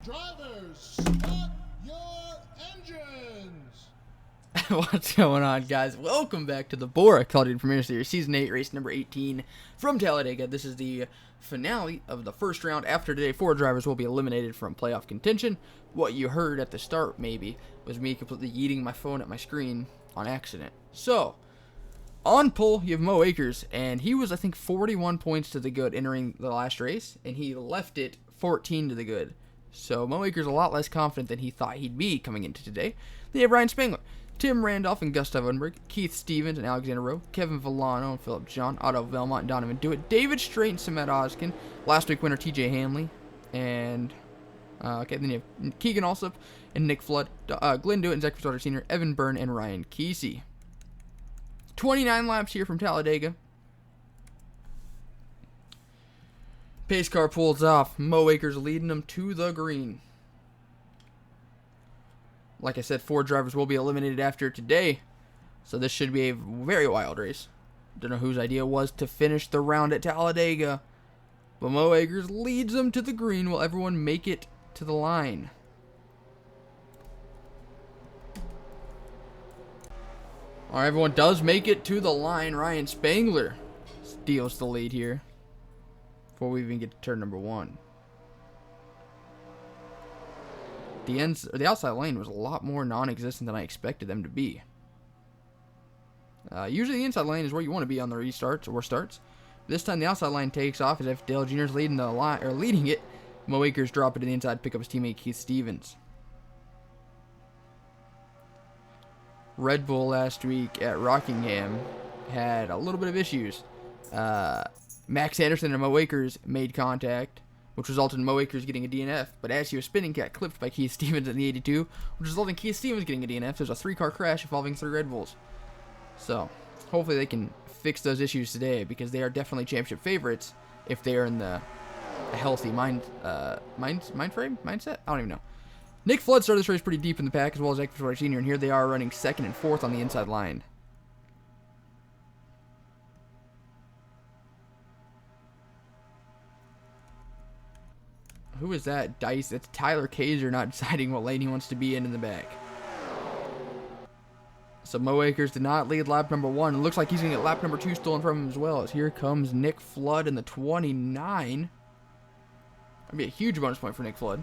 Drivers, start your engines! What's going on, guys? Welcome back to the BORA Talladega Premier Series Season 8, race number 18 from Talladega. This is the finale of the first round. After today, 4 drivers will be eliminated from playoff contention. What you heard at the start, maybe, was me completely yeeting my phone at my screen on accident. So, on pole, you have Mo Akers, and he was, I think, 41 points to the good entering the last race, and he left it 14 to the good. So, Mo Akers a lot less confident than he thought he'd be coming into today. Then you have Ryan Spangler, Tim Randolph and Gustav Unberg, Keith Stevens and Alexander Rowe, Kevin Villano and Philip John, Otto Velmont and Donovan Dewitt, David Strait and Samet Oskin, last week winner TJ Hanley, and then you have Keegan Alsop and Nick Flood, Glenn Dewitt and Zach Fitzwater Sr., Evan Byrne and Ryan Kesey. 29 laps here from Talladega. Pace car pulls off. Mo Akers leading them to the green. Like I said, 4 drivers will be eliminated after today, so this should be a very wild race. Don't know whose idea it was to finish the round at Talladega, but Mo Akers leads them to the green. Will everyone make it to the line? All right, everyone does make it to the line. Ryan Spangler steals the lead here before we even get to turn number 1. The outside lane was a lot more non-existent than I expected them to be. Usually the inside lane is where you want to be on the restarts or starts. This time the outside line takes off as if Dale Jr. is leading the line or leading it. Mo Akers drop it to the inside, pick up his teammate Keith Stevens. Red Bull last week at Rockingham had a little bit of issues. Max Anderson and Mo Akers made contact, which resulted in Mo Akers getting a DNF, but as he was spinning, got clipped by Keith Stevens in the 82, which resulted in Keith Stevens getting a DNF. There's a 3-car crash involving 3 Red Bulls. So, hopefully they can fix those issues today, because they are definitely championship favorites if they are in a healthy mindset? I don't even know. Nick Flood started this race pretty deep in the pack, as well as Zach Fitzwater Sr., and here they are running 2nd and 4th on the inside line. Who is that? Dice. It's Tyler Kaiser not deciding what lane he wants to be in the back. So Mo Akers did not lead lap number 1. It looks like he's going to get lap number 2 stolen from him as well, as here comes Nick Flood in the 29. That'd be a huge bonus point for Nick Flood.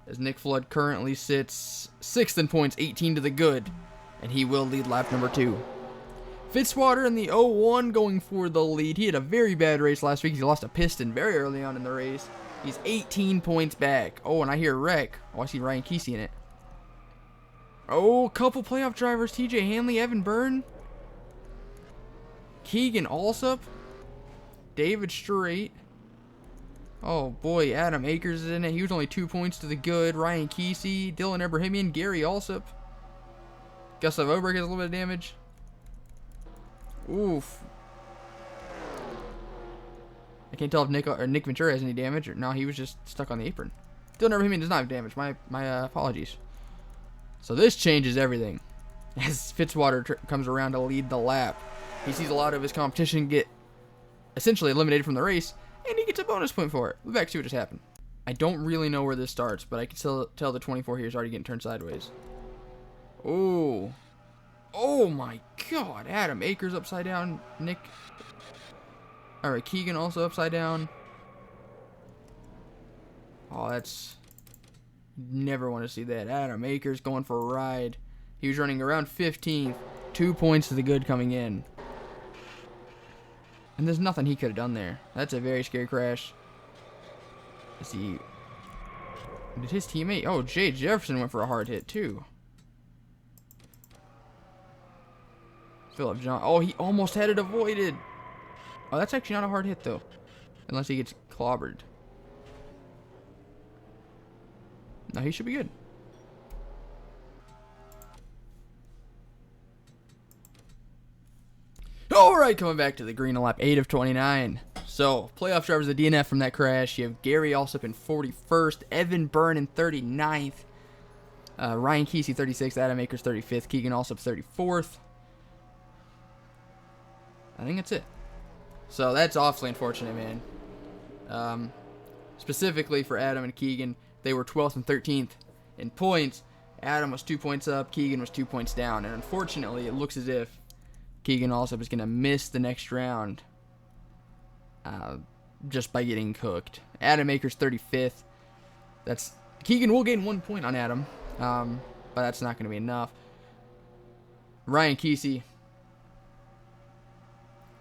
As Nick Flood currently sits 6th in points, 18 to the good, and he will lead lap number 2. Fitzwater in the 01 going for the lead. He had a very bad race last week. He lost a piston very early on in the race. He's 18 points back. Oh, and I hear wreck. Oh, I see Ryan Kesey in it. Oh, a couple playoff drivers. TJ Hanley, Evan Byrne, Keegan Alsop, David Strait. Oh, boy, Adam Akers is in it. He was only 2 points to the good. Ryan Kesey, Dylan Abrahamian, Gary Alsop. Gustav Oberg has a little bit of damage. Oof. I can't tell if Nick Ventura has any damage, or no, he was just stuck on the apron. Dylan Abrahamian does not have damage. My apologies. So this changes everything. As Fitzwater comes around to lead the lap, he sees a lot of his competition get essentially eliminated from the race, and he gets a bonus point for it. We'll back see what just happened. I don't really know where this starts, but I can still tell the 24 here is already getting turned sideways. Oh. Oh my god. Adam Akers upside down. Keegan also upside down. Oh, that's... Never want to see that. Adam Akers going for a ride. He was running around 15th. 2 points to the good coming in. And there's nothing he could have done there. That's a very scary crash. Let's see. Did his teammate... Oh, Jay Jefferson went for a hard hit too. Philip John. Oh, he almost had it avoided. Oh, that's actually not a hard hit, though. Unless he gets clobbered. No, he should be good. Alright, coming back to the green, lap 8 of 29. So, playoff drivers, the DNF from that crash. You have Gary Alsop in 41st. Evan Byrne in 39th. Ryan Kesey 36th. Adam Akers 35th. Keegan Alsop 34th. I think that's it. So that's awfully unfortunate, man. Specifically for Adam and Keegan, they were 12th and 13th in points. Adam was 2 points up, Keegan was 2 points down, and unfortunately, it looks as if Keegan also is going to miss the next round just by getting cooked. Adam Akers 35th. Keegan will gain 1 point on Adam, but that's not going to be enough. Ryan Kesey,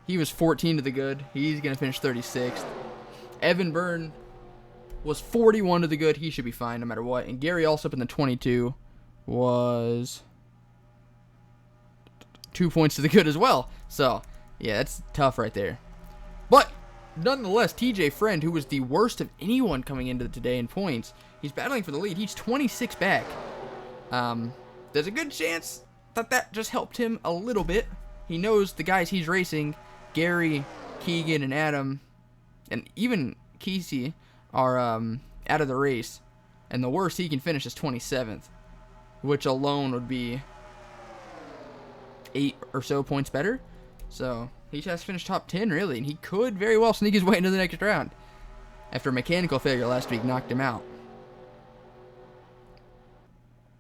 he was 14 to the good. He's going to finish 36th. Evan Byrne was 41 to the good. He should be fine no matter what. And Gary Alsop in the 22 was 2 points to the good as well. So, yeah, that's tough right there. But, nonetheless, TJ Friend, who was the worst of anyone coming into today in points, he's battling for the lead. He's 26 back. There's a good chance that just helped him a little bit. He knows the guys he's racing, Gary, Keegan, and Adam, and even Kesey, are out of the race. And the worst he can finish is 27th, which alone would be 8 or so points better. So he just has to finish top 10, really, and he could very well sneak his way into the next round after a mechanical failure last week knocked him out.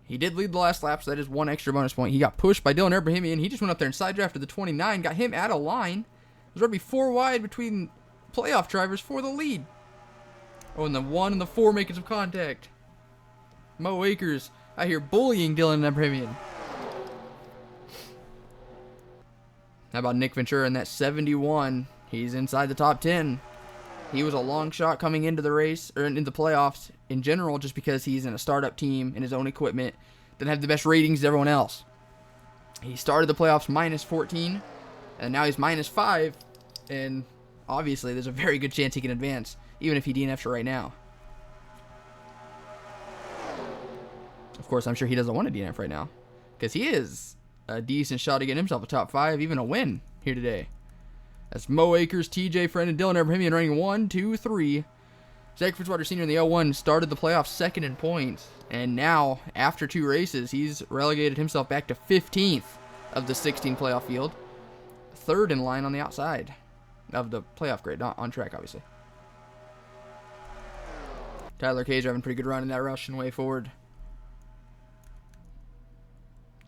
He did lead the last lap, so that is 1 extra bonus point. He got pushed by Dylan Abrahamian. He just went up there and side drafted the 29, got him out of line. It was already 4 wide between playoff drivers for the lead. Oh, and the 1 and the 4 making some contact. Mo Akers out here bullying Dylan Abrahamian. How about Nick Ventura in that 71? He's inside the top 10. He was a long shot coming into the race, or into the playoffs in general, just because he's in a startup team in his own equipment. Doesn't have the best ratings as everyone else. He started the playoffs minus 14, and now he's minus 5, and obviously there's a very good chance he can advance, even if he DNFs right now. Of course, I'm sure he doesn't want to DNF right now, because he is a decent shot to get himself a top 5, even a win here today. That's Mo Akers, TJ Friend, and Dylan Abrahamian running 1, 2, 3. Zach Fitzwater Sr. in the 01 started the playoffs second in points, and now, after 2 races, he's relegated himself back to 15th of the 16 playoff field. 3rd in line on the outside of the playoff grid, not on track, obviously. Tyler Cage having a pretty good run in that Russian way forward.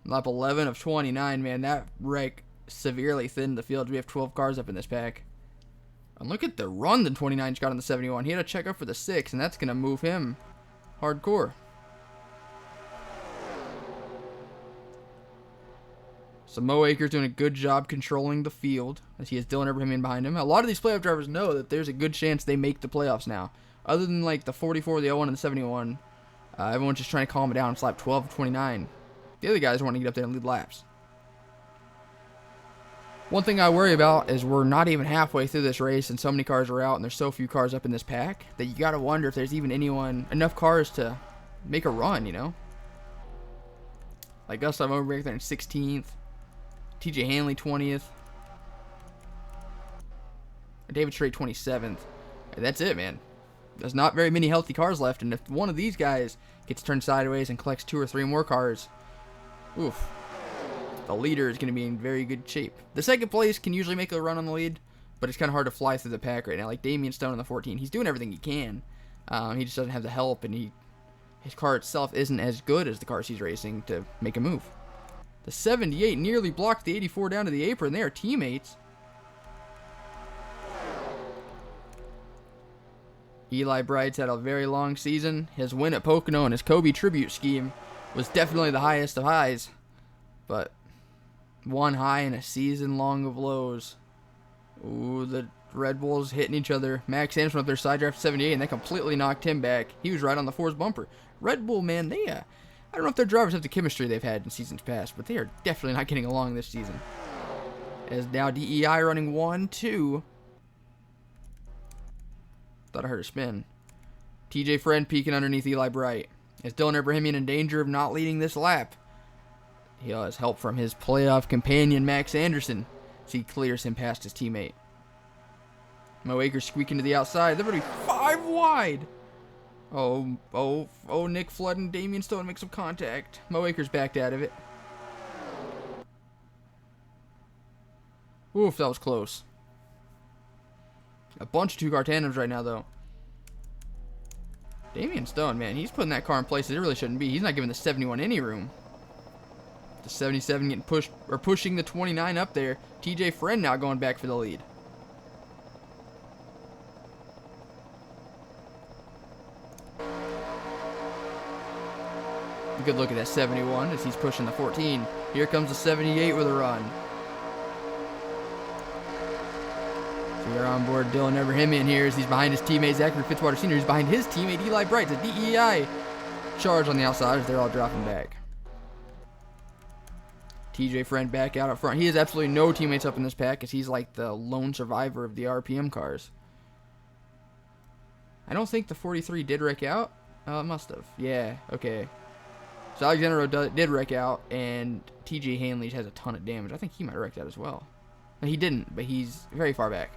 Lap 11 of 29, man, that wreck severely thinned the field. We have 12 cars up in this pack. And look at the run the 29 got on the 71. He had to check up for the 6, and that's going to move him hardcore. So Mo Akers doing a good job controlling the field, as he has Dylan Abrahamian behind him. A lot of these playoff drivers know that there's a good chance they make the playoffs now. Other than like the 44, the 01, and the 71, everyone's just trying to calm it down. It's lap 12 of 29. The other guys want to get up there and lead laps. One thing I worry about is we're not even halfway through this race and so many cars are out and there's so few cars up in this pack that you got to wonder if there's even enough cars to make a run, you know? Like Gustav Overbeck there in 16th. TJ Hanley 20th. David Strait 27th. And that's it, man. There's not very many healthy cars left, and if one of these guys gets turned sideways and collects 2 or 3 more cars, oof. The leader is going to be in very good shape. The second place can usually make a run on the lead, but it's kind of hard to fly through the pack right now. Like Damian Stone in the 14, he's doing everything he can. He just doesn't have the help, and his car itself isn't as good as the cars he's racing to make a move. The 78 nearly blocked the 84 down to the apron. They are teammates. Eli Bright's had a very long season. His win at Pocono and his Kobe tribute scheme was definitely the highest of highs, but one high in a season long of lows. Ooh, the Red Bulls hitting each other. Max Anderson up their side draft 78, and that completely knocked him back. He was right on the Force bumper. Red Bull, man, I don't know if their drivers have the chemistry they've had in seasons past, but they are definitely not getting along this season. As now DEI running 1, 2. Thought I heard a spin. TJ Friend peeking underneath Eli Bright. Is Dylan Abrahamian in danger of not leading this lap? He has help from his playoff companion, Max Anderson, as he clears him past his teammate. Mo Akers squeaking to the outside. They're going to be 5 wide. Oh, Nick Flood and Damian Stone make some contact. Mo Akers backed out of it. Oof, that was close. A bunch of two-car tandems right now, though. Damian Stone, man, he's putting that car in places it really shouldn't be. He's not giving the 71 any room. The 77 getting pushed, or pushing the 29 up there. TJ Friend now going back for the lead. A good look at that 71 as he's pushing the 14. Here comes the 78 with a run. So we're on board Dylan Everhamian here as he's behind his teammate Zachary Fitzwater Sr. He's behind his teammate Eli Bright. It's a DEI charge on the outside as they're all dropping back. TJ Friend back out up front. He has absolutely no teammates up in this pack as he's like the lone survivor of the RPM cars. I don't think the 43 did wreck out. Oh, it must have. Yeah, okay. So Alexander did wreck out, and TJ Hanley has a ton of damage. I think he might have wrecked out as well. No, he didn't, but he's very far back.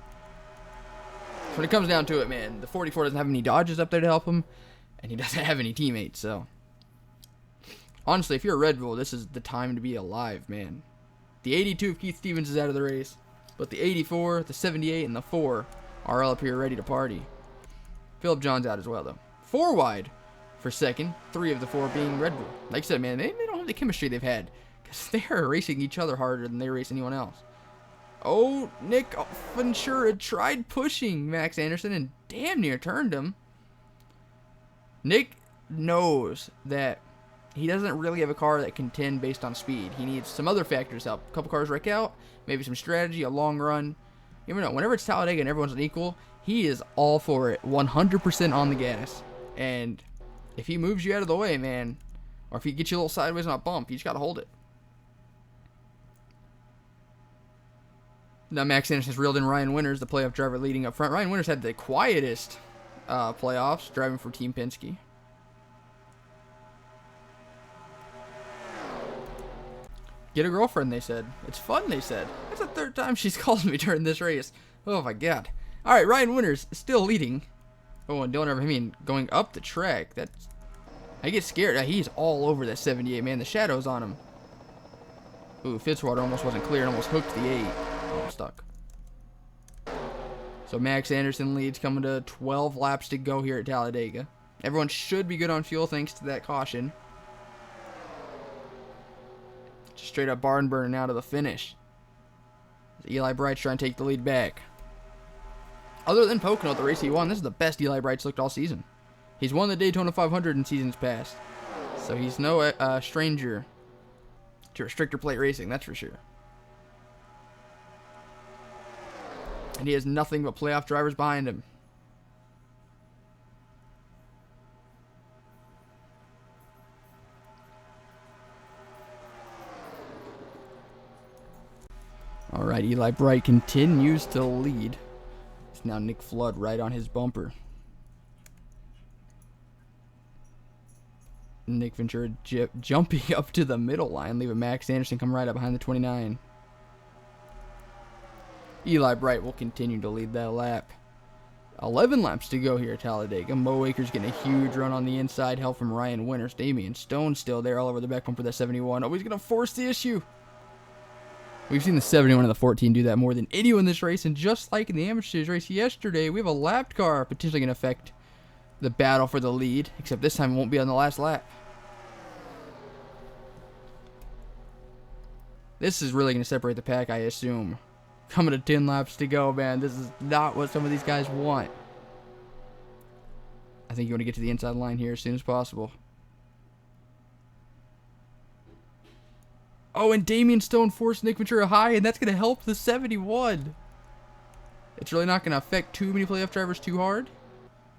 So when it comes down to it, man, the 44 doesn't have any dodges up there to help him, and he doesn't have any teammates, so... Honestly, if you're a Red Bull, this is the time to be alive, man. The 82 of Keith Stevens is out of the race, but the 84, the 78, and the 4 are all up here ready to party. Philip John's out as well, though. 4 wide for second, 3 of the 4 being Red Bull. Like I said, man, they don't have the chemistry they've had, because they are racing each other harder than they race anyone else. Oh, Nick Ventura tried pushing Max Anderson and damn near turned him. Nick knows that he doesn't really have a car that can contend based on speed. He needs some other factors help. A couple cars wreck out, maybe some strategy, a long run. You never know. Whenever it's Talladega and everyone's unequal, he is all for it, 100% on the gas. And if he moves you out of the way, man, or if he gets you a little sideways on a bump, you just got to hold it. Now Max Anderson's reeled in Ryan Winters, the playoff driver leading up front. Ryan Winters had the quietest playoffs, driving for Team Penske. Get a girlfriend, they said. It's fun, they said. That's the 3rd time she's called me during this race. Oh my god. Alright, Ryan Winters still leading. Oh, and Dylan Everhamian going up the track. That's... I get scared. He's all over that 78, man. The shadow's on him. Ooh, Fitzwater almost wasn't clear and almost hooked the 8. Oh, I'm stuck. So Max Anderson leads, coming to 12 laps to go here at Talladega. Everyone should be good on fuel thanks to that caution. Just straight up barn burning out of the finish. Eli Bright's trying to take the lead back. Other than Pocono, the race he won, this is the best Eli Bright's looked all season. He's won the Daytona 500 in seasons past. So he's no stranger to restrictor plate racing, that's for sure. And he has nothing but playoff drivers behind him. Alright, Eli Bright continues to lead. It's now Nick Flood right on his bumper. Nick Ventura jumping up to the middle line, leaving Max Anderson come right up behind the 29. Eli Bright will continue to lead that lap. 11 laps to go here at Talladega. Mo Akers getting a huge run on the inside, help from Ryan Winters. Damian Stone still there all over the back bumper, that 71. Oh, he's going to force the issue. We've seen the 71 and the 14 do that more than anyone in this race, and just like in the Amateurs race yesterday, we have a lapped car potentially going to affect the battle for the lead, except this time it won't be on the last lap. This is really going to separate the pack, I assume. Coming to 10 laps to go, man. This is not what some of these guys want. I think you want to get to the inside line here as soon as possible. Oh, and Damian Stone forced Nick Ventura high, and that's going to help the 71. It's really not going to affect too many playoff drivers too hard,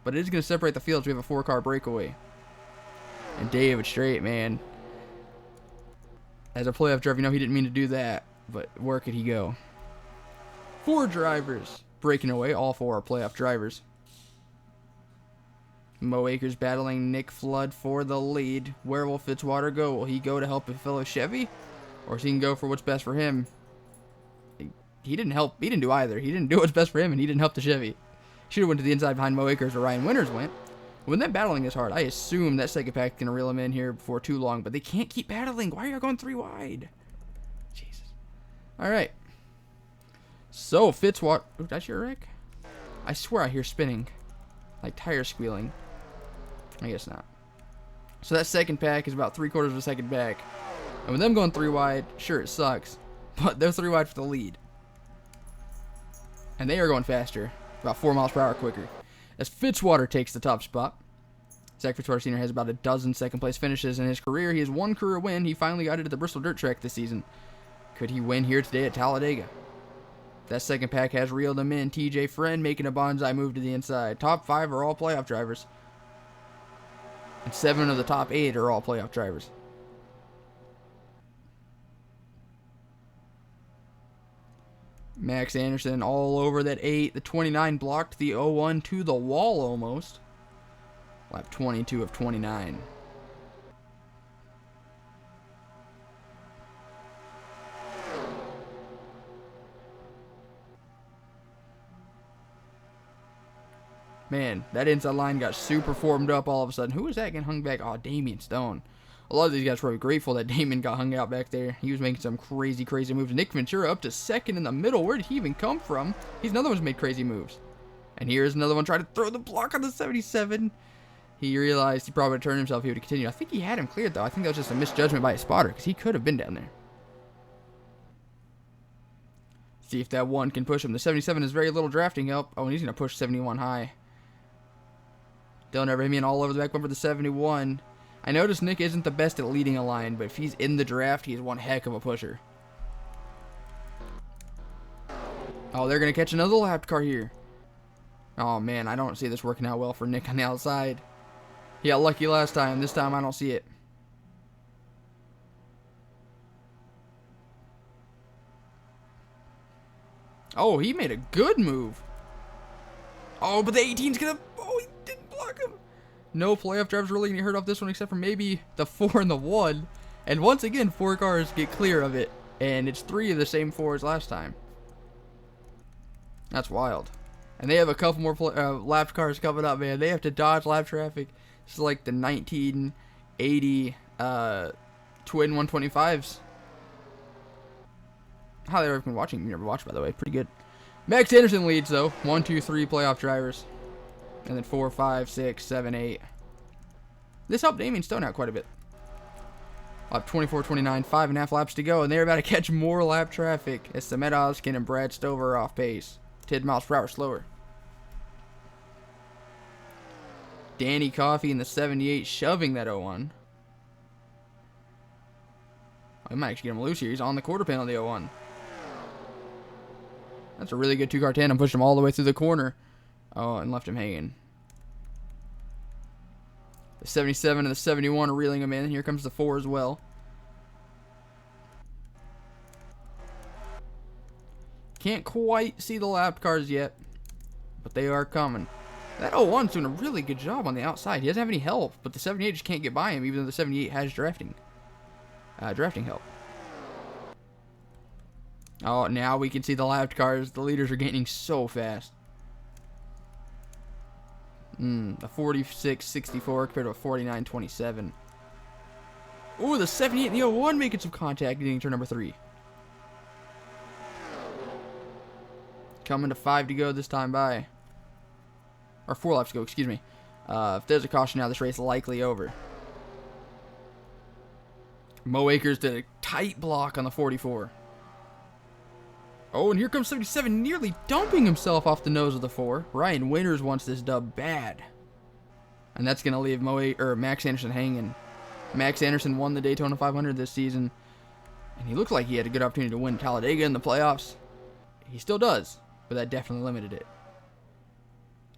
but it is going to separate the fields. We have a 4-car breakaway. And David Strait, man. As a playoff driver, you know he didn't mean to do that, but where could he go? 4 drivers breaking away. All 4 are playoff drivers. Mo Akers battling Nick Flood for the lead. Where will Fitzwater go? Will he go to help a fellow Chevy? Or is he going to go for what's best for him? He didn't help. He didn't do either. He didn't do what's best for him, and he didn't help the Chevy. Should have went to the inside behind Mo Akers where Ryan Winters went. When they're battling this hard, I assume that second pack is going to reel him in here before too long, but they can't keep battling. Why are you going 3 wide? Jesus. All right. So, Fitzwater... Oh, that's your wreck? I swear I hear spinning. Like tire squealing. I guess not. So that second pack is about 3/4 of a second back. And with them going 3 wide, sure, it sucks. But they're 3 wide for the lead. And they are going faster. About 4 miles per hour quicker. As Fitzwater takes the top spot. Zach Fitzwater Sr. has about a dozen second place finishes in his career. He has 1 career win. He finally got it at the Bristol Dirt Track this season. Could he win here today at Talladega? That second pack has reeled him in. TJ Friend making a bonsai move to the inside. Top 5 are all playoff drivers. And 7 of the top 8 are all playoff drivers. Max Anderson all over that 8. The 29 blocked the 01 to the wall almost. Lap 22 of 29. Man, that inside line got super formed up all of a sudden. Who was that getting hung back? Oh, Damian Stone. A lot of these guys were probably grateful that Damon got hung out back there. He was making some crazy, crazy moves. Nick Ventura up to second in the middle. Where did he even come from? He's another one who's made crazy moves. And here's another one trying to throw the block on the 77. He realized he probably would turn himself. He would continue. I think he had him cleared, though. I think that was just a misjudgment by his spotter because he could have been down there. See if that 1 can push him. The 77 has very little drafting help. Oh, and he's going to push 71 high. Dylan Everhamian all over the back bumper the 71. I noticed Nick isn't the best at leading a line, but if he's in the draft, he's one heck of a pusher. Oh, they're going to catch another lap car here. Oh, man, I don't see this working out well for Nick on the outside. He got lucky last time. This time, I don't see it. Oh, he made a good move. Oh, but the 18's going to... Oh, he didn't block him. No playoff drivers really getting hurt off this one except for maybe the 4 and the 1. And once again, 4 cars get clear of it. And it's 3 of the same 4 as last time. That's wild. And they have a couple more lap cars coming up, man. They have to dodge lap traffic. This is like the 1980 twin 125s. Highly recommend watching. You never watched, by the way. Pretty good. Max Anderson leads, though. 1, 2, 3 playoff drivers. And then 4, 5, 6, 7, 8. This helped Damian Stone out quite a bit. Lap 24, 29, 5.5 laps to go. And they're about to catch more lap traffic as Samet Oskin and Brad Stover are off pace. 10 miles per hour slower. Danny Coffey in the 78 shoving that 01. I might actually get him loose here. He's on the quarter panel of the 01. That's a really good 2-car tandem. Pushed him all the way through the corner. Oh, and left him hanging. The 77 and the 71 are reeling him in. Here comes the 4 as well. Can't quite see the lap cars yet, but they are coming. That 01's doing a really good job on the outside. He doesn't have any help, but the 78 just can't get by him, even though the 78 has drafting help. Oh, now we can see the lap cars. The leaders are gaining so fast. A 46.64 compared to a 49.27. Ooh, the 78 and the 01 making some contact, getting turn number 3. Coming to 5 to go this time by. Or 4 laps to go, excuse me. If there's a caution now, this race is likely over. Mo Akers did a tight block on the 44. Oh, and here comes 77, nearly dumping himself off the nose of the 4. Ryan Winters wants this dub bad. And that's going to leave Max Anderson hanging. Max Anderson won the Daytona 500 this season. And he looked like he had a good opportunity to win Talladega in the playoffs. He still does, but that definitely limited it.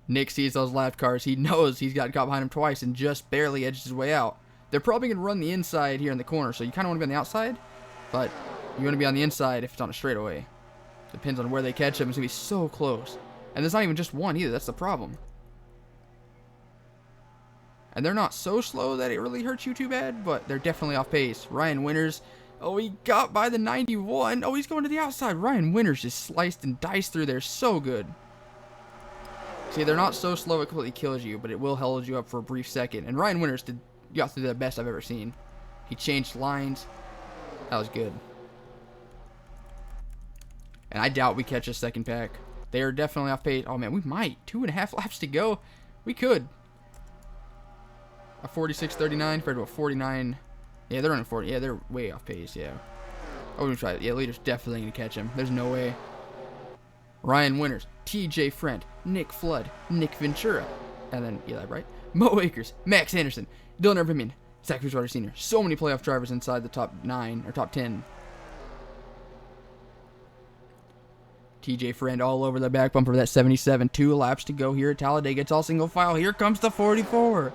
Nick sees those lap cars. He knows he's got caught behind him twice and just barely edged his way out. They're probably going to run the inside here in the corner, so you kind of want to be on the outside, but you want to be on the inside if it's on a straightaway. Depends on where they catch him. It's going to be so close. And there's not even just one either. That's the problem. And they're not so slow that it really hurts you too bad, but they're definitely off pace. Ryan Winters. Oh, he got by the 91. Oh, he's going to the outside. Ryan Winters just sliced and diced through there so good. See, they're not so slow it completely kills you, but it will hold you up for a brief second. And Ryan Winters got through the best I've ever seen. He changed lines. That was good. And I doubt we catch a second pack. They are definitely off pace. Oh, man, we might. 2.5 laps to go. We could. A 46.39 compared to a 49. Yeah, they're running 40. Yeah, they're way off pace, yeah. Oh, we try it. Yeah, leader's definitely going to catch him. There's no way. Ryan Winters, TJ Friend, Nick Flood, Nick Ventura, and then Eli Bright, Mo Akers, Max Anderson, Dylan Ervimian, Zach Bridgewater Sr. So many playoff drivers inside the top 9 or top 10. TJ Friend all over the back bumper of that 77. 2 laps to go here at Talladega. It's all single file. Here comes the 44.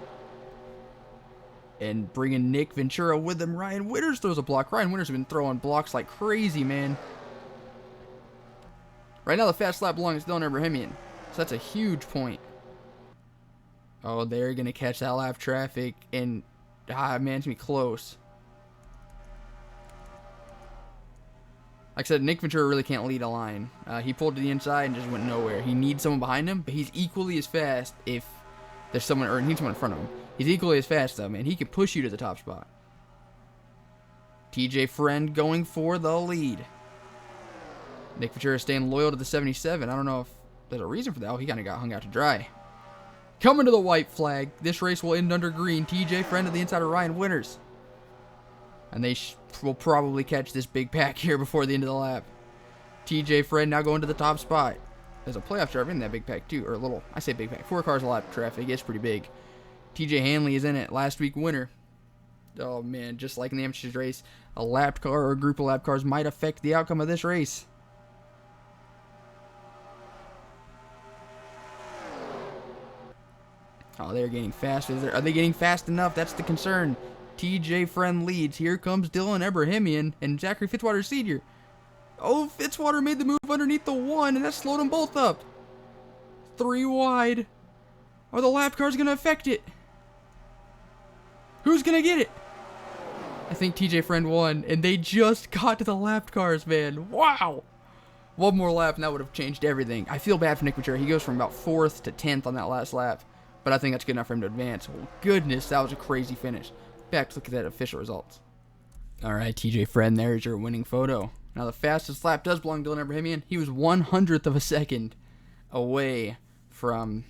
And bringing Nick Ventura with him. Ryan Winters throws a block. Ryan Winters has been throwing blocks like crazy, man. Right now, the fast lap belongs to Dylan Ervimian. So that's a huge point. Oh, they're going to catch that lap traffic. And, man, it's going to be close. Like I said, Nick Ventura really can't lead a line. He pulled to the inside and just went nowhere. He needs someone behind him, but he's equally as fast if there's someone, or he needs someone in front of him. He's equally as fast, though, man. He can push you to the top spot. TJ Friend going for the lead. Nick Ventura staying loyal to the 77. I don't know if there's a reason for that. Oh, he kind of got hung out to dry. Coming to the white flag. This race will end under green. TJ Friend to the inside of Ryan Winters. And they will probably catch this big pack here before the end of the lap. TJ Friend now going to the top spot. There's a playoff driver in that big pack too. Or a little, I say big pack. 4 cars a lap traffic. It's pretty big. TJ Hanley is in it. Last week winner. Oh man, just like in the amateurs race, a lap car or a group of lap cars might affect the outcome of this race. Oh, they're getting fast. Are they getting fast enough? That's the concern. TJ Friend leads. Here comes Dylan Ervimian and Zachary Fitzwater Sr. Oh, Fitzwater made the move underneath the 1, and that slowed them both up. 3 wide. Are the lap cars going to affect it? Who's going to get it? I think TJ Friend won, and they just got to the lap cars, man. Wow. One more lap, and that would have changed everything. I feel bad for Nick Ventura. He goes from about 4th to 10th on that last lap, but I think that's good enough for him to advance. Oh, goodness, that was a crazy finish. Back to look at that official results. All right, TJ Friend, there's your winning photo. Now, the fastest lap does belong to Dylan Ervimian. He was 1/100th of a second away from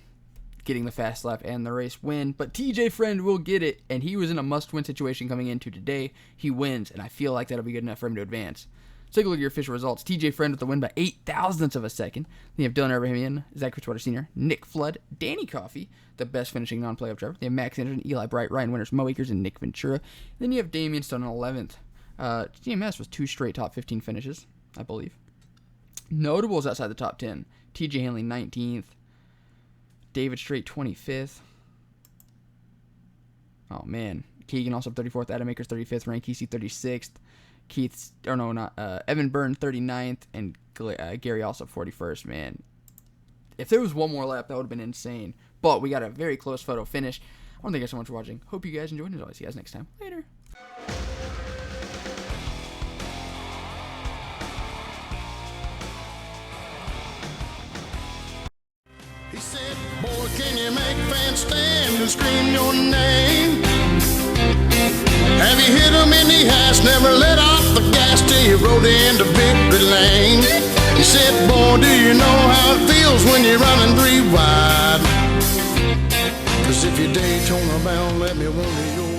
getting the fast lap and the race win, but TJ Friend will get it, and he was in a must-win situation coming into today. He wins, and I feel like that'll be good enough for him to advance. Let's take a look at your official results. TJ Friend with the win by 0.08 of a second. Then you have Dylan Ervimian, Zach Fitzwater Sr., Nick Flood, Danny Coffey, the best finishing non-playoff driver. Then you have Max Anderson, Eli Bright, Ryan Winters, Mo Akers, and Nick Ventura. Then you have Damian Stone in 11th. GMS was 2 straight top 15 finishes, I believe. Notables outside the top 10. TJ Hanley 19th. David Strait 25th. Oh, man. Keegan also 34th. Adam Akers 35th. Ryan Kesey 36th. Evan Byrne 39th. And Gary also 41st, man. If there was one more lap, that would have been insane. But we got a very close photo finish. I want to thank you guys so much for watching. Hope you guys enjoyed. As always, see you guys next time. Later. He said, boy, can you make fans stand and scream your name? Have you hit him in the ass, never let off the gas till you rode into victory lane? He said, boy, do you know how it feels when you're running 3 wide? 'Cause if you're Daytona bound, let me wonder your